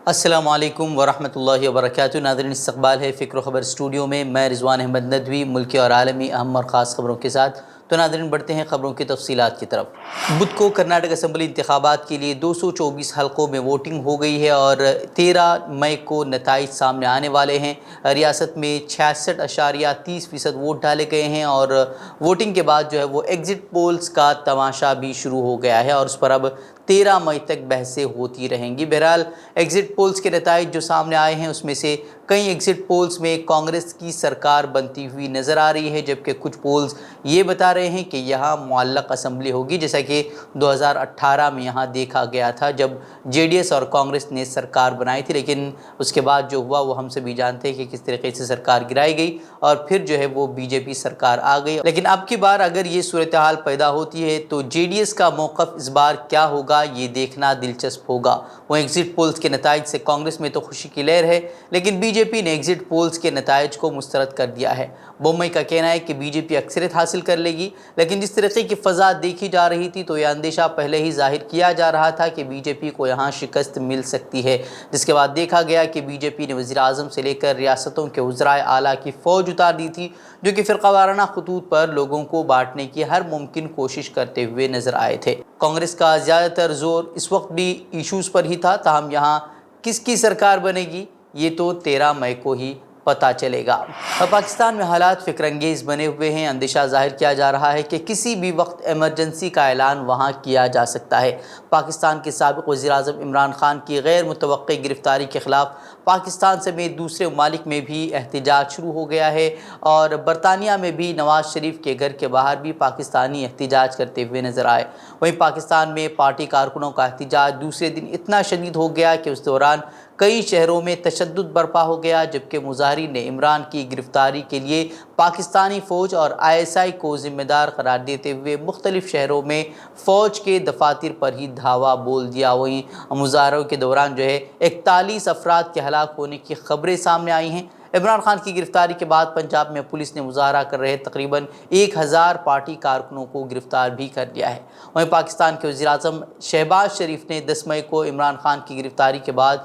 السلام علیکم ورحمۃ اللہ وبرکاتہ۔ ناظرین، استقبال ہے فکر و خبر اسٹوڈیو میں رضوان احمد ندوی ملکی اور عالمی اہم اور خاص خبروں کے ساتھ۔ تو ناظرین، بڑھتے ہیں خبروں کی تفصیلات کی طرف۔ بدھ کو کرناٹک اسمبلی انتخابات کے لیے 224 حلقوں میں ووٹنگ ہو گئی ہے اور 13 مئی کو نتائج سامنے آنے والے ہیں۔ ریاست میں 66.30% ووٹ ڈالے گئے ہیں اور ووٹنگ کے بعد جو ہے وہ ایگزٹ پولز کا تماشا بھی شروع ہو گیا ہے اور اس پر اب 13 مئی تک بحثیں ہوتی رہیں گی۔ بہرحال ایگزٹ پولز کے نتائج جو سامنے آئے ہیں اس میں سے کئی ایگزٹ پولز میں کانگریس کی سرکار بنتی ہوئی نظر آ رہی ہے، جبکہ کچھ پولز یہ بتا رہے ہیں کہ یہاں معلق اسمبلی ہوگی، جیسا کہ 2018 میں یہاں دیکھا گیا تھا جب جے ڈی ایس اور کانگریس نے سرکار بنائی تھی، لیکن اس کے بعد جو ہوا وہ ہم سبھی جانتے ہیں کہ کس طریقے سے سرکار گرائی گئی اور پھر جو ہے وہ بی جے پی سرکار آ گئی۔ لیکن اب کی بار اگر یہ صورتحال پیدا ہوتی ہے تو جے ڈی ایس کا موقف اس بار کیا ہوگا، یہ دیکھنا دلچسپ ہوگا۔ وہ ایگزٹ پولز کے نتائج سے کانگریس میں تو خوشی کی لہر ہے، لیکن بی جے پی نے ایگزٹ پولز کے نتائج کو مسترد کر دیا ہے۔ بومئی کا کہنا ہے کہ بی جے پی اکثریت حاصل کر لے گی، لیکن جس طریقے کی فضا دیکھی جا رہی تھی تو یہ اندیشہ پہلے ہی ظاہر کیا جا رہا تھا کہ بی جے پی کو یہاں شکست مل سکتی ہے، جس کے بعد دیکھا گیا کہ بی جے پی نے وزیر اعظم سے لے کر ریاستوں کے وزرائے اعلیٰ کی فوج اتار دی تھی، جو کہ فرقہ وارانہ خطوط پر لوگوں کو بانٹنے کی ہر ممکن کوشش کرتے ہوئے نظر آئے تھے۔ کانگریس کا زیادہ تر زور اس وقت بھی ایشوز پر ہی تھا، تاہم یہاں کس کی سرکار بنے گی یہ تو 13 مئی کو ہی پتہ چلے گا۔ پاکستان میں حالات فکر انگیز بنے ہوئے ہیں۔ اندیشہ ظاہر کیا جا رہا ہے کہ کسی بھی وقت ایمرجنسی کا اعلان وہاں کیا جا سکتا ہے۔ پاکستان کے سابق وزیر اعظم عمران خان کی غیر متوقع گرفتاری کے خلاف پاکستان سمیت دوسرے ممالک میں بھی احتجاج شروع ہو گیا ہے اور برطانیہ میں بھی نواز شریف کے گھر کے باہر بھی پاکستانی احتجاج کرتے ہوئے نظر آئے۔ وہیں پاکستان میں پارٹی کارکنوں کا احتجاج دوسرے دن اتنا شدید ہو گیا کہ اس دوران کئی شہروں میں تشدد برپا ہو گیا، جبکہ مظاہرین نے عمران کی گرفتاری کے لیے پاکستانی فوج اور آئی ایس آئی کو ذمہ دار قرار دیتے ہوئے مختلف شہروں میں فوج کے دفاتر پر ہی دھاوا بول دیا۔ وہیں مظاہروں کے دوران جو ہے 41 افراد کے ہلاک ہونے کی خبریں سامنے آئی ہیں۔ عمران خان کی گرفتاری کے بعد پنجاب میں پولیس نے مظاہرہ کر رہے تقریباً 1000 پارٹی کارکنوں کو گرفتار بھی کر لیا ہے۔ وہیں پاکستان کے وزیر اعظم شہباز شریف نے 10 مئی کو عمران خان کی گرفتاری کے بعد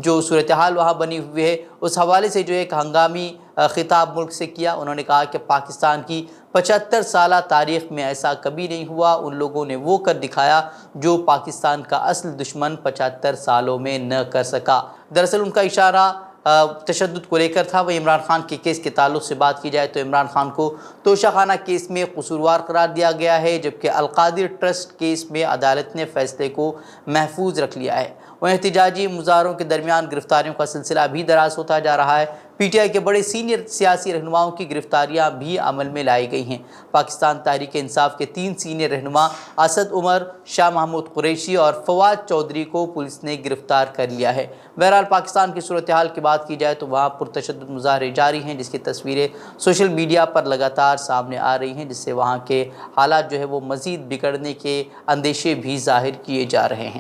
جو صورتحال وہاں بنی ہوئی ہے اس حوالے سے جو ایک ہنگامی خطاب ملک سے کیا۔ انہوں نے کہا کہ پاکستان کی 75 سالہ تاریخ میں ایسا کبھی نہیں ہوا، ان لوگوں نے وہ کر دکھایا جو پاکستان کا اصل دشمن 75 سالوں میں نہ کر سکا۔ دراصل ان کا اشارہ تشدد کو لے کر تھا۔ وہ عمران خان کے کیس کے تعلق سے بات کی جائے تو عمران خان کو توشہ خانہ کیس میں قصوروار قرار دیا گیا ہے، جبکہ القادر ٹرسٹ کیس میں عدالت نے فیصلے کو محفوظ رکھ لیا ہے۔ وہ احتجاجی مظاہروں کے درمیان گرفتاریوں کا سلسلہ بھی دراز ہوتا جا رہا ہے۔ پی ٹی آئی کے بڑے سینئر سیاسی رہنماؤں کی گرفتاریاں بھی عمل میں لائی گئی ہیں۔ پاکستان تحریک انصاف کے 3 سینئر رہنما اسد عمر، شاہ محمود قریشی اور فواد چودھری کو پولیس نے گرفتار کر لیا ہے۔ بہرحال پاکستان کی صورتحال کی بات کی جائے تو وہاں پرتشدد مظاہرے جاری ہیں، جس کی تصویریں سوشل میڈیا پر لگاتار سامنے آ رہی ہیں، جس سے وہاں کے حالات جو ہے وہ مزید بگڑنے کے اندیشے بھی ظاہر کیے جا رہے ہیں۔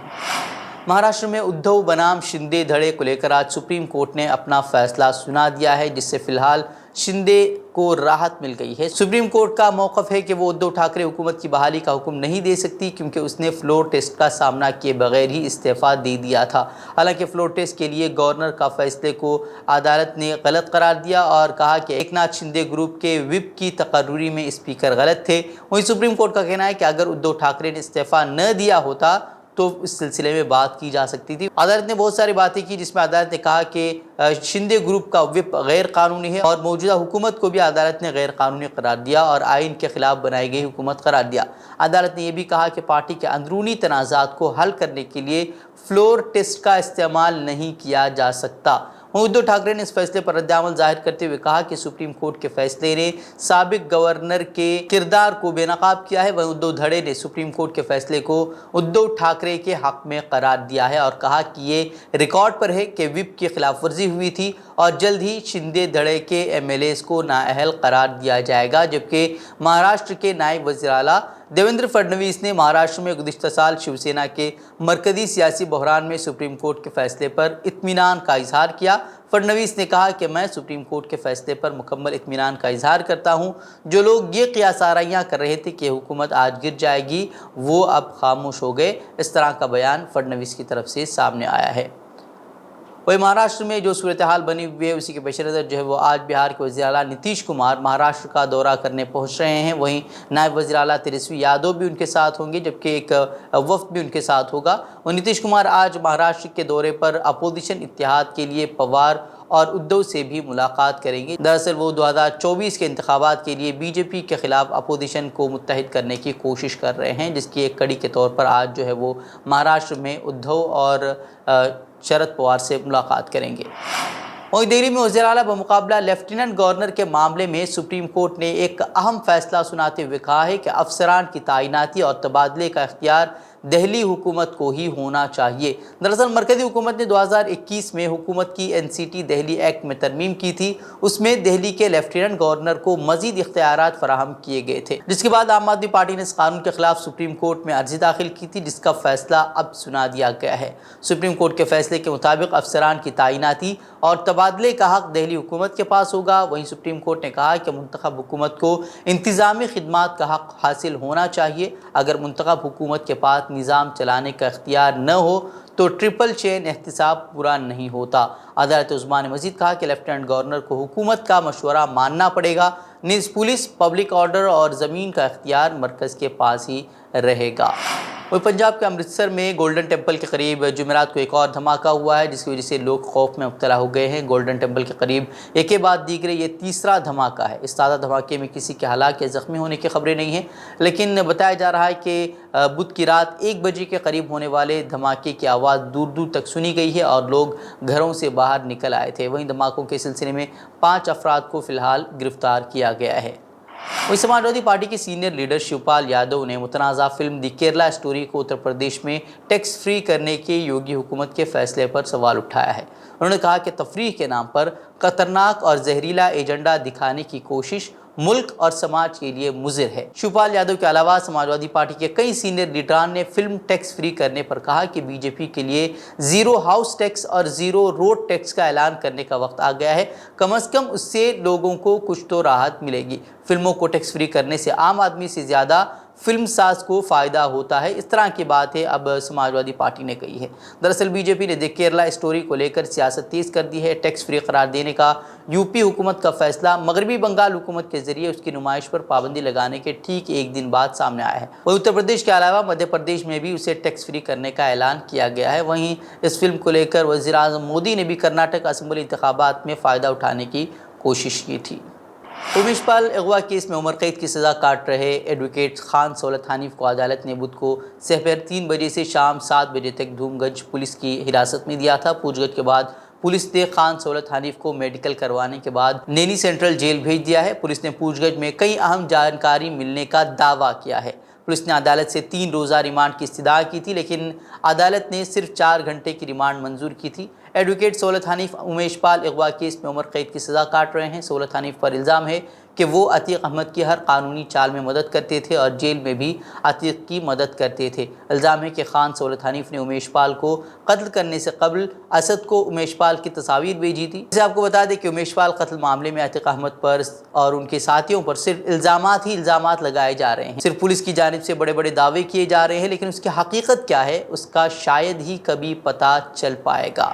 مہاراشٹر میں ادھو بنام شندے دھڑے کو لے کر آج سپریم کورٹ نے اپنا فیصلہ سنا دیا ہے، جس سے فی الحال شندے کو راحت مل گئی ہے۔ سپریم کورٹ کا موقف ہے کہ وہ ادھو ٹھاکرے حکومت کی بحالی کا حکم نہیں دے سکتی، کیونکہ اس نے فلور ٹیسٹ کا سامنا کیے بغیر ہی استعفیٰ دے دیا تھا۔ حالانکہ فلور ٹیسٹ کے لیے گورنر کا فیصلے کو عدالت نے غلط قرار دیا اور کہا کہ ایکناتھ شندے گروپ کے وپ کی تقرری میں اسپیکر غلط تھے۔ وہیں سپریم کورٹ کا کہنا ہے کہ اگر ادھو ٹھاکرے نے استعفیٰ نہ دیا ہوتا تو اس سلسلے میں بات کی جا سکتی تھی۔ عدالت نے بہت ساری باتیں کی، جس میں عدالت نے کہا کہ شندے گروپ کا وپ غیر قانونی ہے اور موجودہ حکومت کو بھی عدالت نے غیر قانونی قرار دیا اور آئین کے خلاف بنائی گئی حکومت قرار دیا۔ عدالت نے یہ بھی کہا کہ پارٹی کے اندرونی تنازعات کو حل کرنے کے لیے فلور ٹیسٹ کا استعمال نہیں کیا جا سکتا۔ ادھو ٹھاکرے نے اس فیصلے پر رد عمل ظاہر کرتے ہوئے کہا کہ سپریم کورٹ کے فیصلے نے سابق گورنر کے کردار کو بے نقاب کیا ہے۔ وہیں ادھو دھڑے نے سپریم کورٹ کے فیصلے کو ادھو ٹھاکرے کے حق میں قرار دیا ہے اور کہا کہ یہ ریکارڈ پر ہے کہ وپ کی خلاف ورزی ہوئی تھی اور جلد ہی شندے دھڑے کے ایم ایل ایز کو نااہل قرار دیا جائے گا۔ جبکہ مہاراشٹر کے نائب وزیر اعلیٰ دیویندر فڈنویس نے مہاراشٹر میں گزشتہ سال شیو سینا کے مرکزی سیاسی بحران میں سپریم کورٹ کے فیصلے پر اطمینان کا اظہار کیا۔ فڈنویس نے کہا کہ میں سپریم کورٹ کے فیصلے پر مکمل اطمینان کا اظہار کرتا ہوں۔ جو لوگ یہ قیاس آرائیاں کر رہے تھے کہ حکومت آج گر جائے گی، وہ اب خاموش ہو گئے۔ اس طرح کا بیان فڈنویس کی طرف سے سامنے آیا ہے۔ वही महाराष्ट्र में जो सूरत हाल बनी हुई है उसी के पेश नज़र जो है वो आज बिहार के वज़ीर आला नीतीश कुमार महाराष्ट्र का दौरा करने पहुंच रहे हैं। वहीं नायब वज़ीर आला तेजस्वी यादव भी उनके साथ होंगे, जबकि एक वफ्द भी उनके साथ होगा। और नीतीश कुमार आज महाराष्ट्र के दौरे पर अपोजिशन इत्तेहाद के लिए पवार और उद्धव से भी मुलाकात करेंगे। दरअसल वो 2024 के इंतखाबात के लिए बीजेपी के ख़िलाफ़ अपोजिशन को मुत्तहिद करने की कोशिश कर रहे हैं, जिसकी एक कड़ी के तौर पर आज जो है वो महाराष्ट्र में उद्धव और शरद पवार से मुलाकात करेंगे। वहीं दिल्ली में वज़ीर आला बमुकाबला लेफ्टिनेंट गवर्नर के मामले में सुप्रीम कोर्ट ने एक अहम फैसला सुनाते हुए कहा है कि अफसरान की तैनाती और तबादले का इख्तियार दिल्ली हुकूमत को ही होना चाहिए। दरअसल मरकज़ी हुकूमत ने 2021 में हुकूमत की NCT दिल्ली एक्ट में तरमीम की थी। उसमें दिल्ली के लेफ्टिनेंट गवर्नर को मज़ीद इख्तियारात फराहम किए गए थे, जिसके बाद आम आदमी पार्टी ने इस कानून के खिलाफ सुप्रीम कोर्ट में अर्जी दाखिल की थी, जिसका फैसला अब सुना दिया गया है। सुप्रीम कोर्ट के फैसले के मुताबिक अफसरान की तैनाती और तबादले का हक दिल्ली हुकूमत के पास होगा। वहीं सुप्रीम कोर्ट ने कहा कि मुंतखब हुकूमत को इंतज़ामी खिदमात का हक हासिल होना चाहिए। अगर मुंतखब हुकूमत के पास निज़ाम चलाने का इख्तियार न हो तो ट्रिपल चेन एहतिसाब पूरा नहीं होता। अदालत उज़्मा ने मज़ीद कहा कि लेफ्टिनेंट गवर्नर को हुकूमत का मशवरा मानना पड़ेगा। नीज़ पुलिस, पब्लिक ऑर्डर और ज़मीन का इख्तियार मरकज़ के पास ही रहेगा। वही पंजाब के अमृतसर में गोल्डन टेम्पल के करीब जुमेरात को एक और धमाका हुआ है, जिसकी वजह से लोग खौफ में मुब्तला हो गए हैं। गोल्डन टेम्पल के करीब एक के बाद दीगरे ये तीसरा धमाका है। इस ताज़ा धमाके में किसी के हलाक या ज़ख्मी होने की खबरें नहीं हैं, लेकिन बताया जा रहा है कि बुध की रात 1 बजे के करीब होने वाले धमाके की आवाज़ दूर दूर तक सुनी गई है और लोग घरों से बाहर निकल आए थे। वहीं धमाकों के सिलसिले में 5 अफराद को फ़िलहाल गिरफ़्तार किया गया है। वहीं समाजवादी पार्टी के सीनियर लीडर शिवपाल यादव ने मुतनाज़ा फिल्म दी केरला स्टोरी को उत्तर प्रदेश में टैक्स फ्री करने के योगी हुकूमत के फैसले पर सवाल उठाया है। उन्होंने कहा कि तफरीह के नाम पर खतरनाक और जहरीला एजेंडा दिखाने की कोशिश मुल्क और समाज के लिए मुज़िर है। शिवपाल यादव के अलावा समाजवादी पार्टी के कई सीनियर लीडरान ने फिल्म टैक्स फ्री करने पर कहा कि बीजेपी के लिए ज़ीरो हाउस टैक्स और ज़ीरो रोड टैक्स का ऐलान करने का वक्त आ गया है। कम अज़ कम उससे लोगों को कुछ तो राहत मिलेगी। फिल्मों को टैक्स फ्री करने से आम आदमी से ज़्यादा फिल्म साज को फ़ायदा होता है। इस तरह की बात है अब समाजवादी पार्टी ने कही है। दरअसल बीजेपी ने दी केरला स्टोरी को लेकर सियासत तेज़ कर दी है। टैक्स फ्री करार देने का यूपी हुकूमत का फैसला मगरबी बंगाल हुकूमत के ज़रिए उसकी नुमाइश पर पाबंदी लगाने के ठीक एक दिन बाद सामने आया है। वहीं उत्तर प्रदेश के अलावा मध्य प्रदेश में भी उसे टैक्स फ्री करने का ऐलान किया गया है। वहीं इस फिल्म को लेकर वज़ीर आज़म मोदी ने भी कर्नाटक असम्बली इंतखाबात में फ़ायदा उठाने की कोशिश की थी। उमेश पाल अगवा केस में उम्र कैद की सज़ा काट रहे एडवोकेट खान सौलत हनीफ को अदालत ने बुध को सहर 3 बजे से शाम 7 बजे तक धूमगंज पुलिस की हिरासत में दिया था। पूछगछ के बाद पुलिस ने खान सौलत हनीफ को मेडिकल करवाने के बाद नैनी सेंट्रल जेल भेज दिया है। पुलिस ने पूछगछ में कई अहम जानकारी मिलने का दावा किया है। पुलिस ने अदालत से 3 रोज़ा रिमांड की इस्तदा की थी, लेकिन अदालत ने सिर्फ 4 घंटे की रिमांड मंजूर की थी। एडवोकेट सौलत हनीफ उमेश पाल अगवा केस में उम्र कैद की सज़ा काट रहे हैं। सौलत हनीफ पर इल्ज़ाम है कि वो अतीक अहमद की हर कानूनी चाल में मदद करते थे और जेल में भी अतीक की मदद करते थे। इल्ज़ाम है कि खान सौलत हनीफ ने उमेश पाल को कत्ल करने से कबल असद को उमेश पाल की तस्वीर भेजी थी। इसे आपको बता दें कि उमेश पाल कत्ल मामले में अतीक अहमद पर और उनके साथियों पर सिर्फ इल्ज़ामात ही इल्ज़ामात लगाए जा रहे हैं। सिर्फ पुलिस की जानिब से बड़े बड़े दावे किए जा रहे हैं, लेकिन उसकी हकीकत क्या है उसका शायद ही कभी पता चल पाएगा।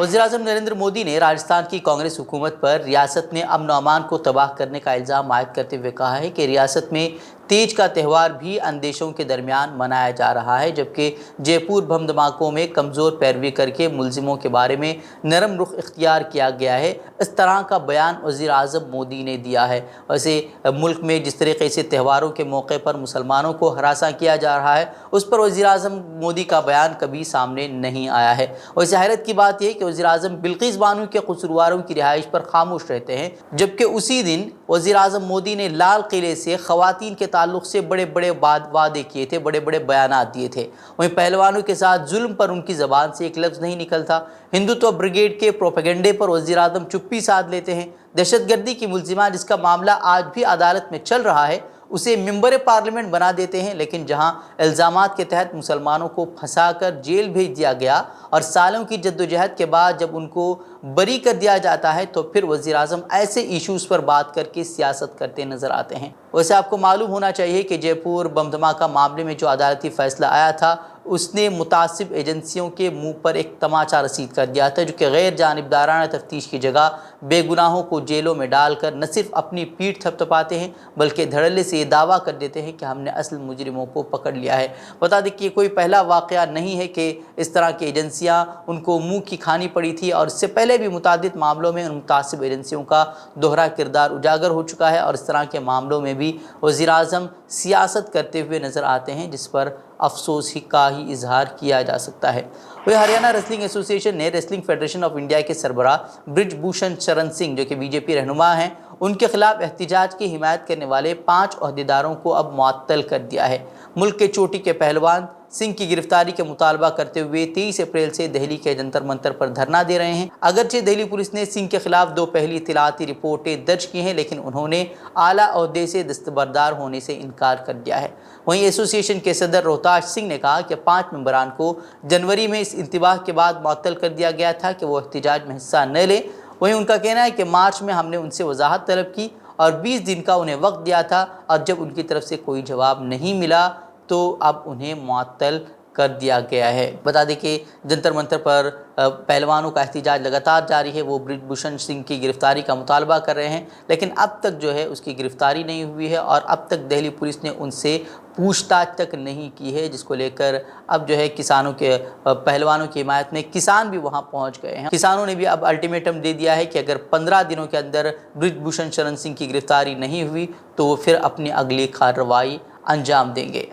वज़ीर-ए-आज़म नरेंद्र मोदी ने राजस्थान की कांग्रेस हुकूमत पर रियासत में अमन व अमान को तबाह करने का इल्ज़ाम आयद करते हुए कहा है कि रियासत में तीज का त्यौहार भी अंदेशों के दरमियान मनाया जा रहा है, जबकि जयपुर बम धमाकों में कमज़ोर पैरवी करके मुलजिमों के बारे में नरम रुख इख्तियार किया गया है। इस तरह का बयान वज़ीर-ए-आज़म मोदी ने दिया है। वैसे मुल्क में जिस तरीके से त्यौहारों के मौके पर मुसलमानों को हरासा किया जा रहा है, उस पर वज़ीर-ए-आज़म मोदी का बयान कभी सामने नहीं आया है। वैसे हैरत की बात यह कि वज़ीर-ए-आज़म बिल्किस बानो के कसूरवारों की रिहाइश पर खामोश रहते हैं, जबकि उसी दिन वज़ीर-ए-आज़म मोदी ने लाल किले से ख़वातीन के ताल्लुक़ से बड़े बड़े वादे किए थे, बड़े बड़े बयानात दिए थे। वहीं पहलवानों के साथ जुल्म पर उनकी ज़बान से एक लफ्ज़ नहीं निकलता। हिंदुत्व ब्रिगेड के प्रोपेगेंडे पर वज़ीर-ए-आज़म चुप्पी साध लेते हैं। दहशतगर्दी की मुलजिमा जिसका मामला आज भी अदालत में चल रहा है, उसे मिंबर पार्लियामेंट बना देते हैं, लेकिन जहां इल्ज़ामात के तहत मुसलमानों को फंसाकर जेल भेज दिया गया और सालों की जद्दोजहद के बाद जब उनको बरी कर दिया जाता है तो फिर वज़ीर आज़म ऐसे इश्यूज़ पर बात करके सियासत करते नज़र आते हैं। वैसे आपको मालूम होना चाहिए कि जयपुर बम धमाका मामले में जो अदालती फ़ैसला आया था उसने मुतासिब एजेंसियों के मुंह पर एक तमाचा रसीद कर दिया था, जो कि गैर जानिबदाराना तफ्तीश की जगह बेगुनाहों को जेलों में डालकर न सिर्फ अपनी पीठ थपथपाते हैं बल्कि धड़ल्ले से ये दावा कर देते हैं कि हमने असल मुजरिमों को पकड़ लिया है। बता दें कि ये कोई पहला वाक़या नहीं है कि इस तरह की एजेंसियाँ उनको मुँह की खानी पड़ी थी, और इससे पहले भी मुतादिद मामलों में उन मुतासिब एजेंसियों का दोहरा किरदार उजागर हो चुका है, और इस तरह के मामलों में भी वज़ीर आज़म सियासत करते हुए नज़र आते हैं, जिस पर अफसोस का ही इजहार किया जा सकता है। वही हरियाणा रेसलिंग एसोसिएशन ने रेसलिंग फेडरेशन ऑफ इंडिया के सरबराह ब्रिजभूषण शरण सिंह, जो कि बीजेपी रहनुमा हैं, उनके खिलाफ एहतिजाज की हिमायत करने वाले 5 ओहदेदारों को अब मुअत्तल कर दिया है। मुल्क के चोटी के पहलवान सिंह की गिरफ्तारी का मुतालबा करते हुए 23 अप्रैल से दिल्ली के जंतर मंतर पर धरना दे रहे हैं। अगरचे दिल्ली पुलिस ने सिंह के खिलाफ 2 पहली इत्तलाती रिपोर्टें दर्ज की हैं, लेकिन उन्होंने आला ओहदे से दस्तबरदार होने से इनकार कर दिया है। वहीं एसोसिएशन के सदर रोहताश सिंह ने कहा कि 5 मेंबरान को जनवरी में इस इंतबाह के बाद मुअत्तल कर दिया गया था कि वो एहतिजाज में हिस्सा न ले। वहीं उनका कहना है कि मार्च में हमने उनसे वजाहत तलब की और 20 दिन का उन्हें वक्त दिया था, और जब उनकी तरफ से कोई जवाब नहीं मिला तो अब उन्हें मुअत्तल कर दिया गया है। बता दें कि जंतर मंतर पर पहलवानों का एहतिजाज लगातार जारी है। वो ब्रिजभूषण सिंह की गिरफ्तारी का मुतालबा कर रहे हैं, लेकिन अब तक जो है उसकी गिरफ्तारी नहीं हुई है, और अब तक दिल्ली पुलिस ने उनसे पूछताछ तक नहीं की है, जिसको लेकर अब जो है किसानों के पहलवानों की हिमायत में किसान भी वहां पहुंच गए हैं। किसानों ने भी अब अल्टीमेटम दे दिया है कि अगर 15 दिनों के अंदर ब्रिजभूषण शरण सिंह की गिरफ्तारी नहीं हुई तो वो फिर अपनी अगली कार्रवाई अंजाम देंगे।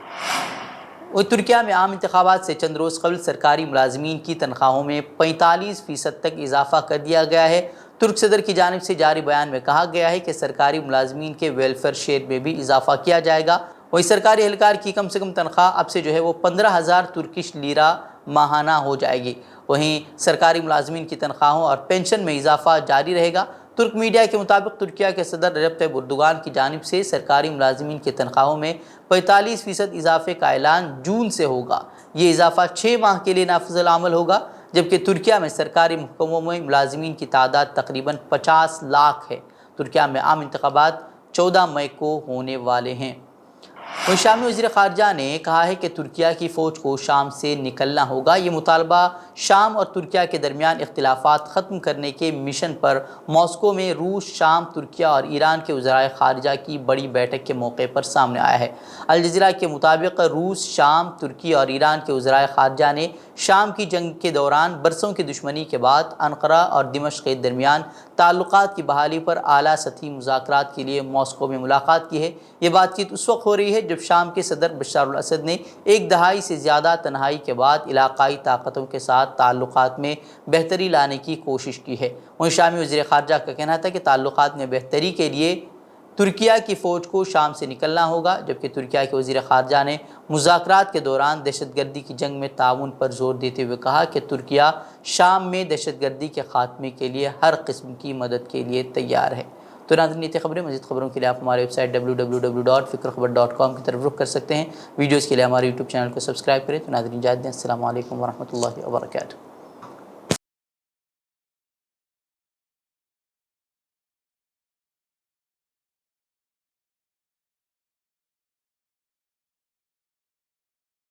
और तुर्किया में आम इंतखाबात से चंद रोज़ कबल सरकारी मुलाजमीन की तनख्वाहों में 45% तक इजाफा कर दिया गया है। तुर्क सदर की जानिब से जारी बयान में कहा गया है कि सरकारी मुलाजमीन के वेलफेयर शेयर में भी इजाफा किया जाएगा। वही सरकारी एहलकार की कम से कम तनख्वाह अब से जो है वो 15,000 तुर्किश लीरा माहाना हो जाएगी। वहीं सरकारी मुलाजमीन की तनख्वाहों और पेंशन में इजाफा जारी रहेगा। तुर्क मीडिया के मुताबिक तुर्किया के सदर रजब तैयब एर्दोगान की जानिब से सरकारी मुलाजमीन की तनख्वाहों में 45% इजाफे का ऐलान जून से होगा। ये इजाफा 6 माह के लिए नाफिज़ुल अमल होगा, जबकि तुर्किया में सरकारी महकमों में मुलाजमीन की तादाद तकरीबन 50 लाख है। तुर्किया में आम इंतखाबात 14 मई को होने वाले हैं। वहीं शामी वज़ीर ख़ारजा ने कहा है कि तुर्किया की फ़ौज को शाम से निकलना होगा। ये मुतालबा शाम और तुर्किया के दरमियान इख्तिलाफ़ात ख़त्म करने के मिशन पर मॉस्को में रूस, शाम, तुर्किया और ईरान के वज़राए ख़ारजा की बड़ी बैठक के मौके पर सामने आया है। अल जज़ीरा के मुताबिक रूस, शाम, तुर्की और ईरान के वज़राए ख़ारजा ने शाम की जंग के दौरान बरसों की दुश्मनी के बाद अनक़रा और दिमश्क के दरमियान ताल्लुक़ात की बहाली पर आला सतही मुज़ाकरात के लिए मॉस्को में मुलाकात की है। ये बातचीत उस वक्त हो रही है जब शाम के सदर बशार अल असद ने 1 दहाई से ज़्यादा तन्हाई के बाद इलाक़ाई ताकतों के साथ ताल्लुक़ात में बेहतरी लाने की कोशिश की है। वहीं शामी वज़ीर ख़ारजा का कहना था कि ताल्लुक़ात में बेहतरी के लिए तुर्किया की फ़ौज को शाम से निकलना होगा, जबकि तुर्किया के वज़ीर ख़ारजा ने मुज़ाकरात के दौरान दहशतगर्दी की जंग में ताउन पर ज़ोर देते हुए कहा कि तुर्किया शाम में दहशतगर्दी के ख़ात्मे के लिए हर किस्म की मदद के लिए तैयार है। तो नाज़रीन, ये खबरें मज़ीद खबरों के लिए आप हमारे वेबसाइट www.fikrkhabar.com की तरफ रुख कर सकते हैं। वीडियोज़ के लिए हमारे यूट्यूब चैनल को सब्सक्राइब करें। तो नाज़रीन, इजाज़त दें। अस्सलामु अलैकुम वरहमतुल्लाहि वबरकातुहू।